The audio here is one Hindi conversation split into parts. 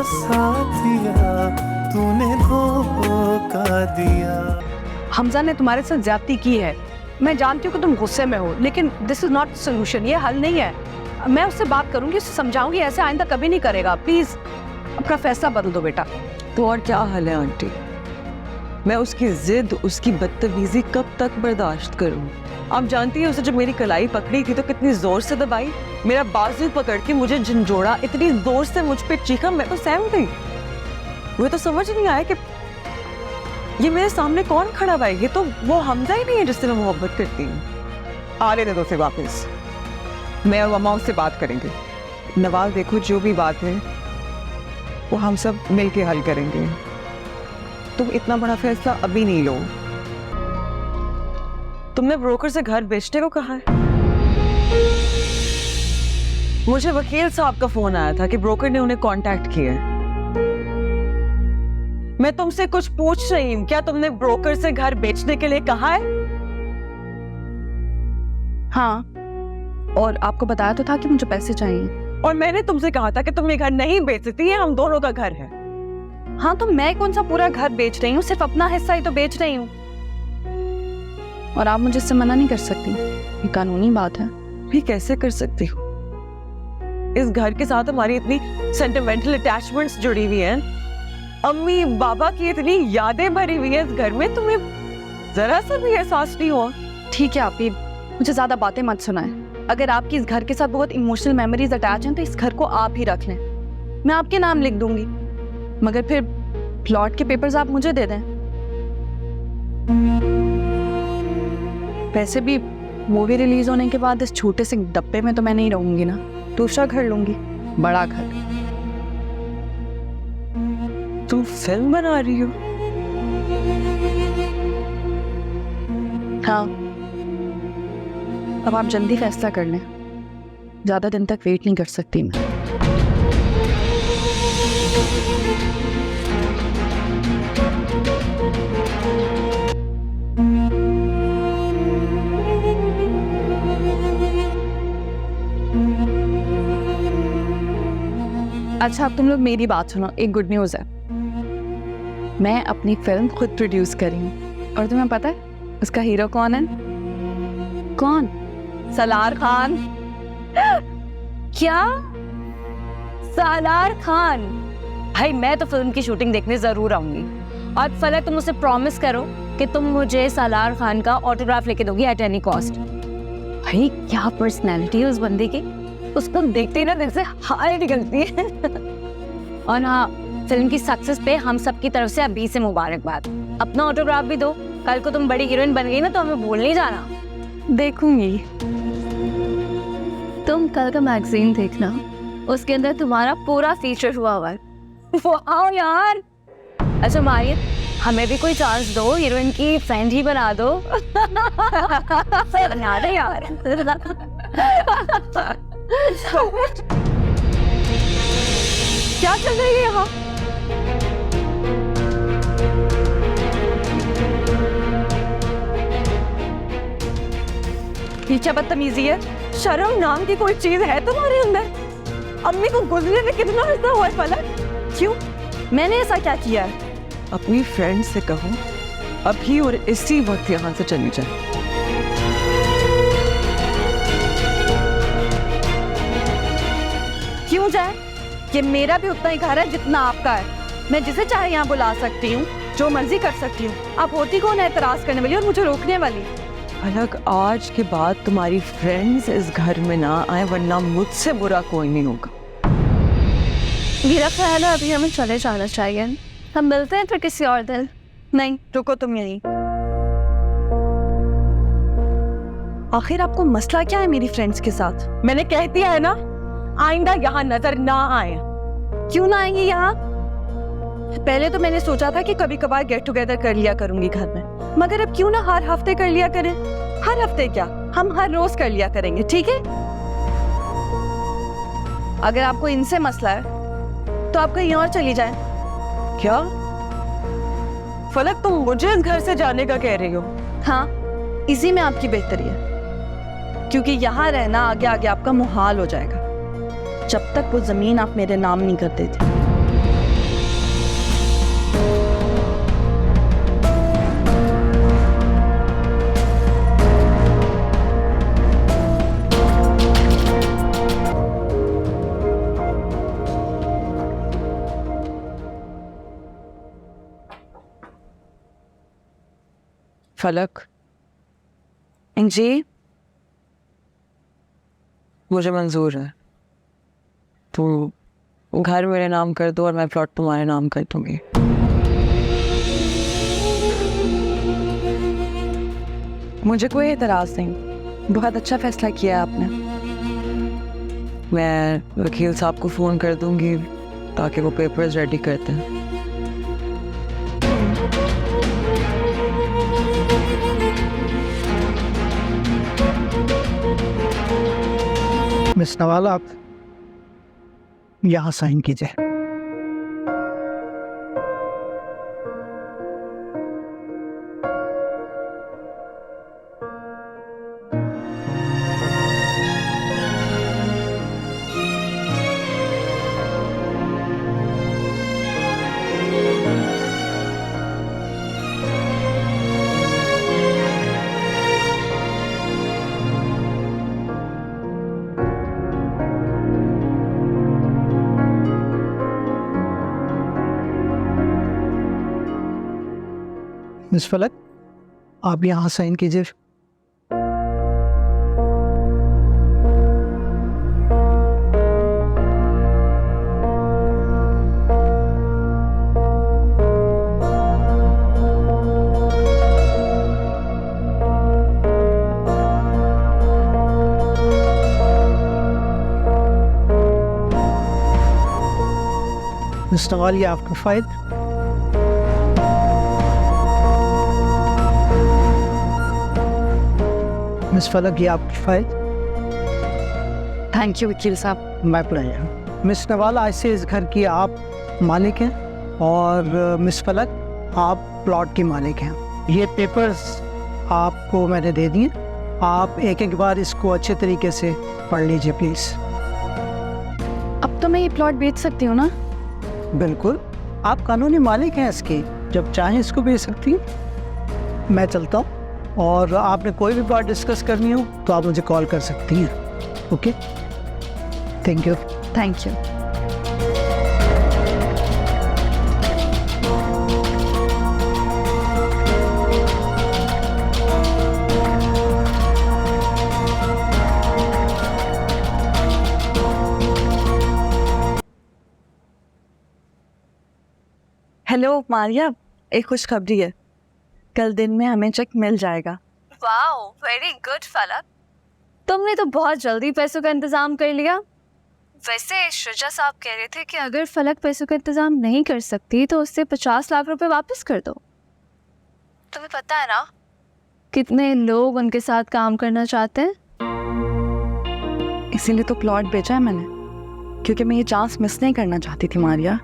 साथिया तूने धोखा दिया। हमजा ने तुम्हारे साथ ज्यादती की है। मैं जानती हूँ कि तुम गुस्से में हो, लेकिन दिस इज नॉट सोल्यूशन, ये हल नहीं है। मैं उससे बात करूंगी, उससे समझाऊंगी, ऐसे आइंदा कभी नहीं करेगा। प्लीज अपना फैसला बदल दो बेटा। तो और क्या हल है आंटी? मैं उसकी जिद, उसकी बदतमीजी कब तक बर्दाश्त करूं? आप जानती है उसे जब मेरी कलाई पकड़ी थी तो कितनी जोर से दबाई, मेरा बाजू पकड़ के मुझे झंझोड़ा, इतनी जोर से मुझ पे चीखा, मैं तो सहम गई। मुझे तो समझ नहीं आया कि ये मेरे सामने कौन खड़ा हुआ है। ये तो वो हमजा ही नहीं है जिससे मैं मोहब्बत करती हूँ। आने दे दो उसे वापस, मैं और मम्मा उससे बात करेंगे। नवाज देखो, जो भी बात है वो हम सब मिलके हल करेंगे। तुम इतना बड़ा फैसला अभी नहीं लो। तुमने ब्रोकर से घर बेचने को कहा है? मुझे वकील साहब का फोन आया था कि ब्रोकर ने उन्हें कांटेक्ट किया है। मैं तुमसे कुछ पूछ रही हूँ, क्या तुमने ब्रोकर से घर बेचने के लिए कहा है? हाँ, और आपको बताया तो था कि मुझे पैसे चाहिए। और मैंने तुमसे कहा था कि तुम ये घर नहीं बेच सकती, ये हम दोनों का घर है। हाँ, तो मैं कौन सा पूरा घर बेच रही हूँ, सिर्फ अपना हिस्सा ही तो बेच रही हूँ। और आप मुझे इससे मना नहीं कर सकती, ये कानूनी बात है। भी कैसे कर सकती हूँ? इस घर के साथ हमारी इतनी सेंटिमेंटल अटैचमेंट्स जुड़ी हुई हैं, अम्मी बाबा की इतनी यादें भरी हुई है इस घर में, तुम्हें जरा सा भी एहसास नहीं हुआ? ठीक है आप मुझे ज्यादा बातें मत सुनाएं। अगर आपकी इस घर के साथ बहुत इमोशनल मेमोरीज अटैच हैं तो इस घर को आप ही रख लें, मैं आपके नाम लिख दूंगी, मगर फिर प्लॉट के पेपर्स आप मुझे दे दें। वैसे भी मूवी रिलीज होने के बाद इस छोटे से डब्बे में तो मैं नहीं रहूंगी ना, दूसरा घर लूंगी, बड़ा घर। तुम फिल्म बना रही हो? हाँ, अब आप जल्दी फैसला कर लें, ज्यादा दिन तक वेट नहीं कर सकती मैं। अच्छा, अब तुम लोग मेरी बात सुनो, एक गुड न्यूज़ है। मैं अपनी फिल्म खुद प्रोड्यूस कर रही हूँ, और तुम्हें पता है उसका हीरो कौन है? कौन? सलार खान। क्या? सलार खान? भाई मैं तो फिल्म की शूटिंग देखने जरूर आऊंगी। और फलक, तुम मुझसे प्रॉमिस करो कि तुम मुझे सलार खान का ऑटोग्राफ लेके दोगी एट एनी कॉस्ट। भाई क्या पर्सनैलिटी है उस बंदे की, उसको देखते ही ना दिल से हाय निकलती है। और हाँ, फिल्म की सक्सेस पे हम सब की तरफ से अभी से मुबारकबाद। अपना ऑटोग्राफ भी दो, कल को तुम बड़ी हीरोइन बन गई ना तो हमें भूल नहीं जाना। देखूंगी। तुम कल का मैगजीन देखना, उसके अंदर तुम्हारा पूरा फीचर हुआ हुआ है। वाह यार। अच्छा मारियत, हमें भी कोई चांस दो, हीरोइन की फ्रेंड ही बना दो। बना दे यार। क्या चल रही है यहाँ? ये क्या बदतमीजी है? शर्म नाम की कोई चीज है तुम्हारे अंदर? अम्मी को गुजरे में कितना अर्सा हुआ है फलक? क्यों? मैंने ऐसा क्या किया है? अपनी फ्रेंड से कहो अभी और इसी वक्त यहाँ से चली जाए। क्यों जाए? ये मेरा भी उतना ही घर है जितना आपका है। मैं जिसे चाहे यहाँ बुला सकती हूँ, जो मर्जी कर सकती हूँ। आप होती कौन है एतराज करने वाली और मुझे रोकने वाली? अलग, आज के बाद तुम्हारी फ्रेंड्स इस घर में ना आए, वरना मुझसे बुरा कोई नहीं होगा। मेरा ख्याल है अभी हमें चले जाना चाहिए, हम मिलते हैं फिर किसी और दिन। नहीं, रुको तुम यहीं। आखिर आपको मसला क्या है मेरी फ्रेंड्स के साथ? मैंने कह दिया है ना, आइंदा यहाँ नजर ना आए। क्यों ना आएंगी यहाँ? पहले तो मैंने सोचा था कि कभी कभार गेट टुगेदर कर लिया करूंगी घर में, मगर अब क्यों ना हर हफ्ते कर लिया करें। हर हफ्ते क्या, हम हर रोज कर लिया करेंगे, ठीक है? अगर आपको इनसे मसला है तो आप कहीं और चली जाएं। क्या फलक, तुम मुझे इस घर से जाने का कह रही हो? हाँ, इसी में आपकी बेहतरी है, क्योंकि यहाँ रहना आगे आगे आपका मुहाल हो जाएगा, जब तक वो जमीन आप मेरे नाम नहीं कर देते। फलक जी, मुझे मंजूर है। तुम घर मेरे नाम कर दो और मैं प्लॉट तुम्हारे नाम कर दूंगी। मुझे कोई एतराज नहीं, बहुत अच्छा फैसला किया आपने। मैं वकील साहब को फ़ोन कर दूंगी ताकि वो पेपर्स रेडी करते हैं। मिस नवाल, आप यहाँ साइन कीजिए। मिस फलक, आप यहाँ साइन कीजिए। मिस नवाल, ये आपका फाइल। मिस फलक, ये आपकी फाइल। थैंक यू वकील साहब। My pleasure. मिस नवाल, आज से इस घर की आप मालिक हैं और मिस फलक, आप प्लॉट की मालिक हैं। ये पेपर्स आपको मैंने दे दिए, आप एक एक बार इसको अच्छे तरीके से पढ़ लीजिए प्लीज़। अब तो मैं ये प्लॉट बेच सकती हूँ ना? बिल्कुल, आप कानूनी मालिक हैं इसके, जब चाहें इसको बेच सकती हैं। मैं चलता हूँ, और आपने कोई भी बात डिस्कस करनी हो तो आप मुझे कॉल कर सकती हैं। Okay, thank you. Thank you. Hello Maria, एक खुशखबरी है, कल दिन में हमें चेक मिल जाएगा। वाओ, वेरी गुड फलक, तुमने तो बहुत जल्दी पैसों का इंतजाम कर लिया। वैसे शुजा साहब कह रहे थे कि अगर फलक पैसों का इंतजाम नहीं कर सकती तो उससे 50 लाख रुपए वापस कर दो। तुम्हें पता है ना कितने लोग उनके साथ काम करना चाहते हैं? इसीलिए तो प्लॉट बेचा है मैंने, क्योंकि मैं ये चांस मिस नहीं करना चाहती थी मारिया।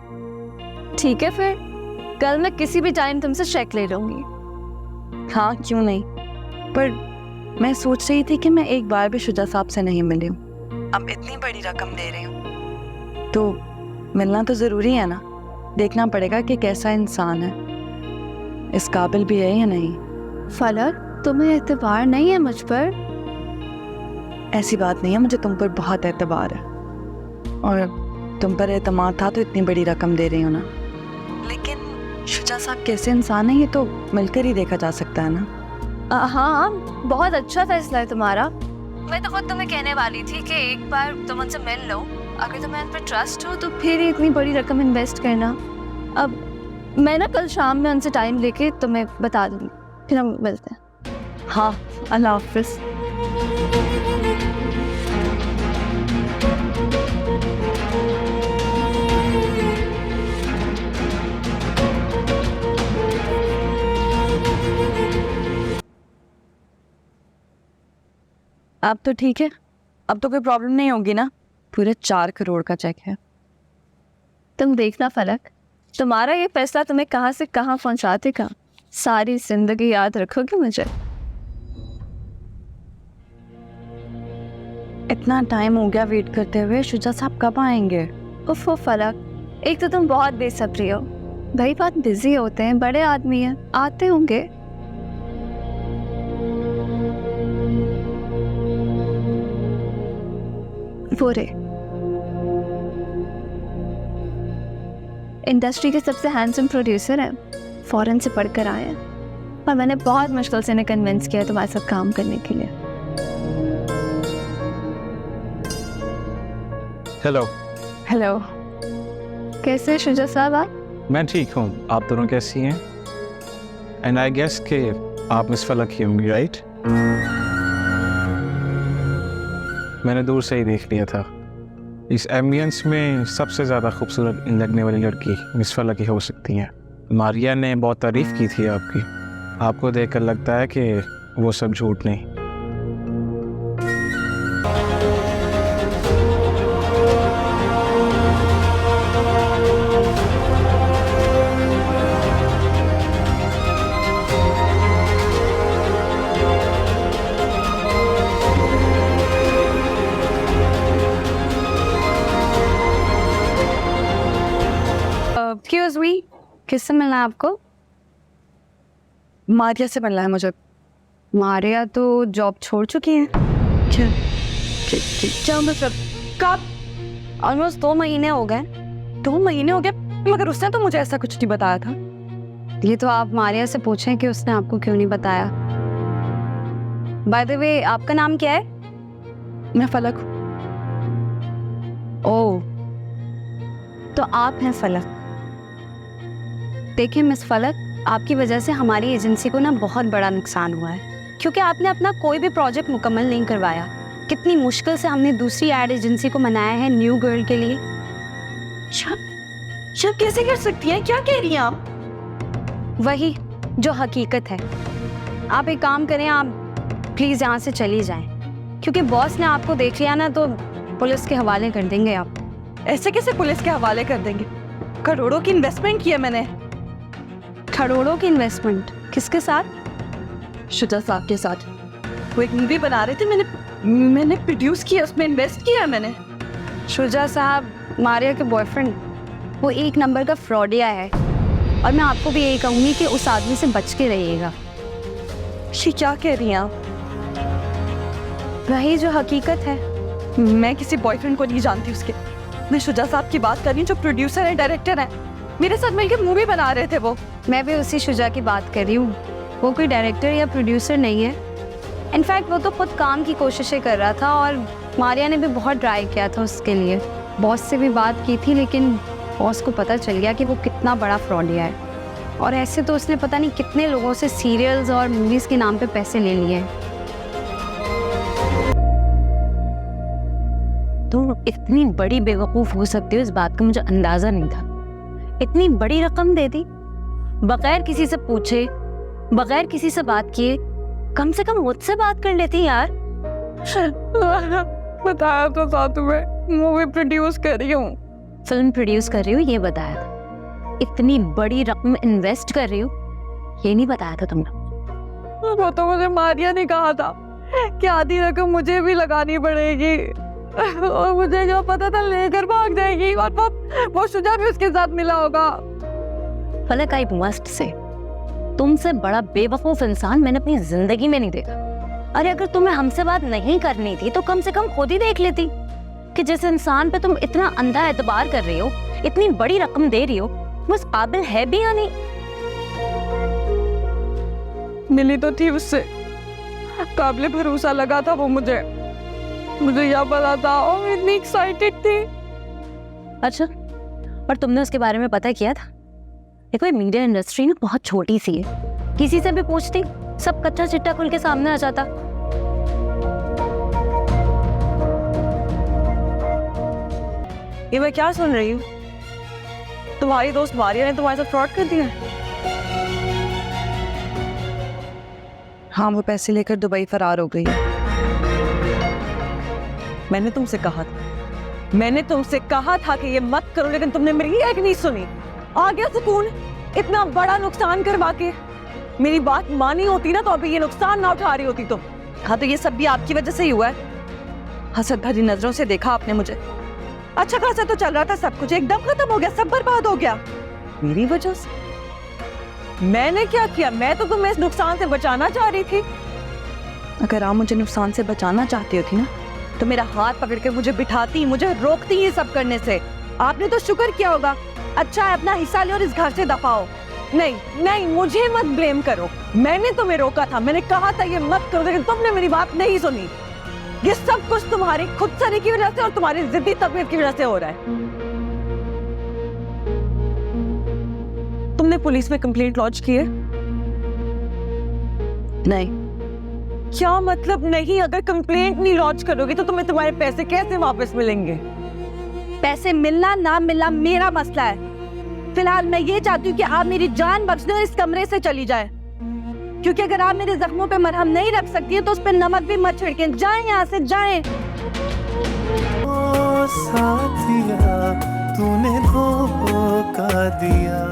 ठीक है, फिर कल मैं किसी भी टाइम तुमसे चेक ले लूंगी। हाँ, क्यों नहीं, पर मैं सोच रही थी कि मैं एक बार भी शुजा साहब से नहीं मिली हूँ। अब इतनी बड़ी रकम दे रही हूँ तो मिलना तो ज़रूरी है ना। देखना पड़ेगा कि कैसा इंसान है, इस काबिल भी है या नहीं। फलक, तुम्हें एतबार नहीं है मुझ पर? ऐसी बात नहीं है, मुझे तुम पर बहुत एतबार है, और तुम पर एतमाद था तो इतनी बड़ी रकम दे रही हूँ ना। लेकिन शुजा साहब कैसे इंसान है ये तो मिलकर ही देखा जा सकता है ना। हाँ, बहुत अच्छा फैसला है तुम्हारा। मैं तो खुद तुम्हें कहने वाली थी कि एक बार तुम उनसे मिल लो, अगर तुम्हें उन पर ट्रस्ट हो तो फिर इतनी बड़ी रकम इन्वेस्ट करना। अब मैं ना कल शाम में उनसे टाइम लेके तुम्हें बता दूंगी, फिर हम मिलते हैं। हाँ, अल्लाह हाफिज़। अब तो ठीक है, अब तो कोई प्रॉब्लम नहीं होगी ना। पूरे 4 करोड़ का चेक है। तुम देखना फलक, तुम्हारा ये फैसला तुम्हें कहाँ से कहाँ पहुँचा देगा। सारी जिंदगी याद रखोगे मुझे। इतना टाइम हो गया वेट करते हुए, शुजा साहब कब आएंगे? उफ़ फलक, एक तो तुम बहुत बेसब्री हो, भाई बात बिजी होते हैं, बड़े आदमी हैं, आते होंगे। वो रे, इंडस्ट्री के सबसे हैंडसम प्रोड्यूसर हैं, फॉरेन से पढ़कर आए हैं। और मैंने बहुत मुश्किल से इन्हें कन्विंस किया तुम्हारे साथ काम करने के लिए। हेलो। हेलो, कैसे हैं शुजा साहब आप? मैं ठीक हूँ, आप दोनों कैसी हैं? एंड आई गेस कि आप मिस फलक ही होंगी, राइट? मैंने दूर से ही देख लिया था। इस एम्बियंस में सबसे ज़्यादा खूबसूरत लगने वाली लड़की मिस फलक ही हो सकती हैं। मारिया ने बहुत तारीफ़ की थी आपकी। आपको देखकर लगता है कि वो सब झूठ नहीं। एक्सक्यूज मी, किससे मिलना है आपको? मारिया से मिलना है मुझे। मारिया तो जॉब छोड़ चुकी है। क्या मतलब? कब? ऑलमोस्ट 2 महीने हो गए। 2 महीने हो गए? मगर उसने तो मुझे ऐसा कुछ नहीं बताया था। ये तो आप मारिया से पूछें कि उसने आपको क्यों नहीं बताया। बाय द वे, आपका नाम क्या है? मैं फलक हूँ। ओह, तो आप हैं फलक। देखिए मिस फलक, आपकी वजह से हमारी एजेंसी को ना बहुत बड़ा नुकसान हुआ है, क्योंकि आपने अपना कोई भी प्रोजेक्ट मुकम्मल नहीं करवाया। कितनी मुश्किल से हमने दूसरी एड एजेंसी को मनाया है न्यू गर्ल के लिए। शब कैसे कर सकती हैं? क्या कह रही हैं आप? वही जो हकीकत है। आप एक काम करें, आप प्लीज यहाँ से चली जाएं, क्योंकि बॉस ने आपको देख लिया ना तो पुलिस के हवाले कर देंगे आप। ऐसे कैसे पुलिस के हवाले कर देंगे? करोड़ों की इन्वेस्टमेंट की है मैंने। करोड़ों की इन्वेस्टमेंट? किसके साथ? शुजा साहब के साथ। वो एक मूवी बना रहे थे, मैंने प्रोड्यूस किया, उसमें इन्वेस्ट किया मैंने। शुजा साहब मारिया के बॉयफ्रेंड, वो 1 नंबर का फ्रॉडिया है, और मैं आपको भी यही कहूँगी कि उस आदमी से बच के रहिएगा। क्या कह रही हैं आप? वही जो हकीकत है। मैं किसी बॉयफ्रेंड को नहीं जानती उसके। मैं शुजा साहब की बात कर रही हूँ जो प्रोड्यूसर है, डायरेक्टर है। मेरे साथ मिलकर मूवी बना रहे थे वो। मैं भी उसी शुजा की बात कर रही हूँ। वो कोई डायरेक्टर या प्रोड्यूसर नहीं है। इनफैक्ट वो तो खुद काम की कोशिशें कर रहा था, और मारिया ने भी बहुत ट्राई किया था उसके लिए। बॉस से भी बात की थी, लेकिन बॉस को पता चल गया कि वो कितना बड़ा फ्रॉडिया है, और ऐसे तो उसने पता नहीं कितने लोगों से सीरियल्स और मूवीज़ के नाम पे पैसे ले लिए हैं। तुम इतनी बड़ी बेवकूफ़ हो सकती हो, इस बात का मुझे अंदाज़ा नहीं था। इतनी बड़ी रकम दे दी बगैर किसी से पूछे, बगैर किसी से बात किए। कम से कम मुझसे बात कर लेती यार। बताया तो था तुम्हें, मूवी प्रोड्यूस कर रही हूँ। फिल्म प्रोड्यूस कर रही हूँ ये बताया था। इतनी बड़ी रकम इन्वेस्ट कर रही हूँ ये नहीं बताया था तुमने। वो तो मुझे मारिया ने कहा था कि आधी रकम मुझे भी लगानी पड़ेगी, और मुझे जो पता था लेकर भाग जाएगी, और वो शुजा भी उसके साथ मिला होगा। फलक, आई मस्ट से, तुमसे बड़ा बेवकूफ इंसान मैंने अपनी जिंदगी में नहीं देखा। अरे अगर तुम्हें हमसे बात नहीं करनी थी तो कम से कम खुद ही देख लेती कि जिस इंसान पे तुम इतना अंधा एतबार कर रही हो, इतनी बड़ी रकम दे रही हो, वो उस काबिल है भी या नहीं। मिली तो थी उससे, काबिल भरोसा लगा था वो मुझे क्या पता था, और इतनी एक्साइटेड थी। अच्छा, पर तुमने उसके बारे में पता किया था? देखो ये मीडिया इंडस्ट्री ना बहुत छोटी सी है, किसी से भी पूछती सब कच्चा चिट्टा खुल के सामने आ जाता। ये मैं क्या सुन रही हूँ? तुम्हारी दोस्त मारिया ने तुम्हारे साथ फ्रॉड कर दिया? हाँ, वो पैसे लेकर दुबई फरार हो गई है। मैंने तुमसे कहा था कि ये मत करो, लेकिन तुमने मेरी एक नहीं सुनी। आ गया सुकून इतना बड़ा नुकसान करवा के। मेरी बात मानी होती ना तो अभी ये नुकसान ना उठा रही होती तुम। हाँ, तो ये सब भी आपकी वजह से ही हुआ है। हसद भरी नजरों से देखा आपने मुझे। अच्छा खासा तो चल रहा था सब कुछ, एकदम खत्म हो गया, सब बर्बाद हो गया मेरी वजह से। मैंने क्या किया? मैं तो तुम्हें इस नुकसान से बचाना चाह रही थी। अगर आप मुझे नुकसान से बचाना चाहती होती ना तो मेरा हाथ पकड़ के मुझे बिठाती, मुझे रोकती ये सब करने से। आपने तो शुक्र किया होगा। अच्छा है अपना हिस्सा ले और इस घर से दफाओ, नहीं नहीं, मुझे मत ब्लेम करो। मैंने तुम्हें रोका था, मैंने कहा था ये मत करो, लेकिन तुमने मेरी बात नहीं सुनी। ये सब कुछ तुम्हारी खुद सरी की वजह से और तुम्हारी जिद्दी तबीयत की वजह से हो रहा है। तुमने पुलिस में कंप्लेंट लॉन्च की है? नहीं। क्या मतलब नहीं? अगर कंप्लेंट नहीं लॉन्च करोगे तो तुम्हें तुम्हारे पैसे कैसे वापस मिलेंगे? पैसे मिलना ना मिलना मेरा मसला है। फिलहाल मैं ये चाहती हूँ कि आप मेरी जान बख्श दें और इस कमरे से चली जाए, क्योंकि अगर आप मेरे जख्मों पे मरहम नहीं रख सकती है तो उस पर नमक भी मत छिड़कें। जाएं यहाँ से, जाएं। ओ साथिया तूने धोखा दिया।